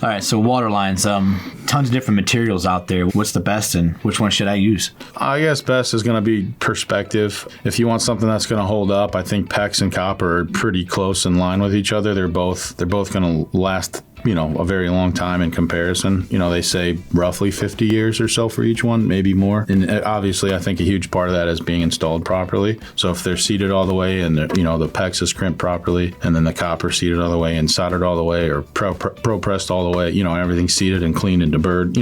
All right, so water lines, tons of different materials out there. What's the best and which one should I use? I guess best is going to be perspective. If you want something that's going to hold up, I think PEX and copper are pretty close in line with each other. They're both going to last a very long time in comparison. They say roughly 50 years or so for each one, maybe more. And obviously, I think a huge part of that is being installed properly. So if they're seated all the way and the PEX is crimped properly, and then the copper seated all the way and soldered all the way, or pro pressed all the way, and everything's seated and cleaned and deburred,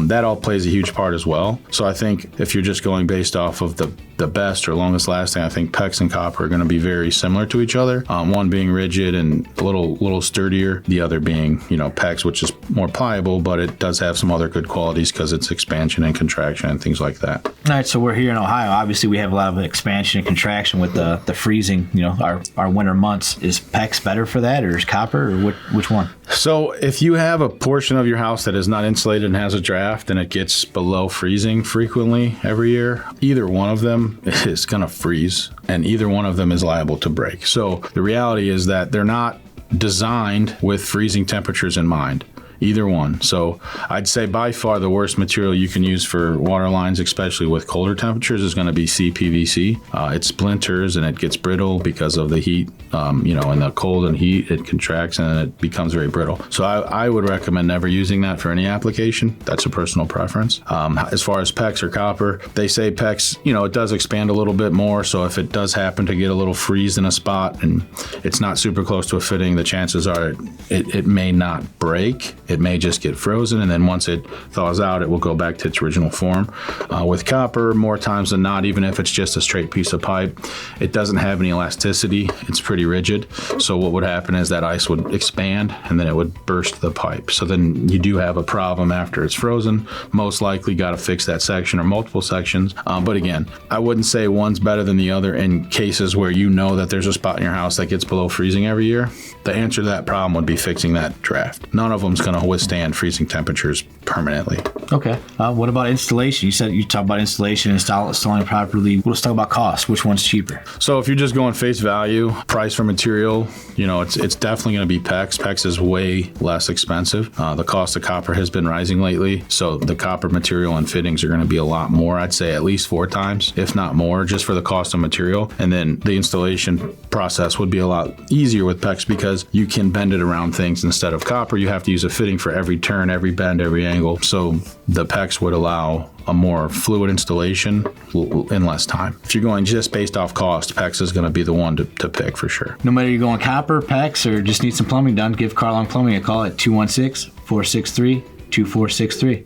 that all plays a huge part as well. So I think if you're just going based off of the best or longest lasting, I think PEX and copper are going to be very similar to each other. One being rigid and a little sturdier, the other being PEX, which is more pliable, but it does have some other good qualities because it's expansion and contraction and things like that. All right, so we're here in Ohio. Obviously, we have a lot of expansion and contraction with the freezing, our winter months. Is PEX better for that, or is copper, or which one? So if you have a portion of your house that is not insulated and has a draft and it gets below freezing frequently every year, either one of them is going to freeze and either one of them is liable to break. So the reality is that they're not designed with freezing temperatures in mind. Either one. So I'd say by far the worst material you can use for water lines, especially with colder temperatures, is going to be CPVC. It splinters and it gets brittle because of the heat. In the cold and heat, it contracts and it becomes very brittle. So I would recommend never using that for any application. That's a personal preference. As far as PEX or copper, they say PEX, it does expand a little bit more. So if it does happen to get a little freeze in a spot and it's not super close to a fitting, the chances are it may not break. It may just get frozen, and then once it thaws out, it will go back to its original form. With copper, more times than not, even if it's just a straight piece of pipe, it doesn't have any elasticity. It's pretty rigid. So what would happen is that ice would expand, and then it would burst the pipe. So then you do have a problem after it's frozen. Most likely got to fix that section or multiple sections. But again, I wouldn't say one's better than the other in cases where that there's a spot in your house that gets below freezing every year. The answer to that problem would be fixing that draft. None of them's going to withstand freezing temperatures permanently. Okay. What about installation? You said you talk about installation and installing properly. Let's talk about cost. Which one's cheaper? So if you're just going face value, price for material, it's definitely going to be PEX. PEX is way less expensive. The cost of copper has been rising lately, so the copper material and fittings are going to be a lot more. I'd say at least 4 times, if not more, just for the cost of material. And then the installation process would be a lot easier with PEX because you can bend it around things. Instead of copper, you have to use a fitting for every turn, every bend, every angle. So the PEX would allow a more fluid installation in less time. If you're going just based off cost, PEX is going to be the one to pick for sure. No matter you're going copper, PEX, or just need some plumbing done, give Carlong Plumbing a call at 216-463-2463.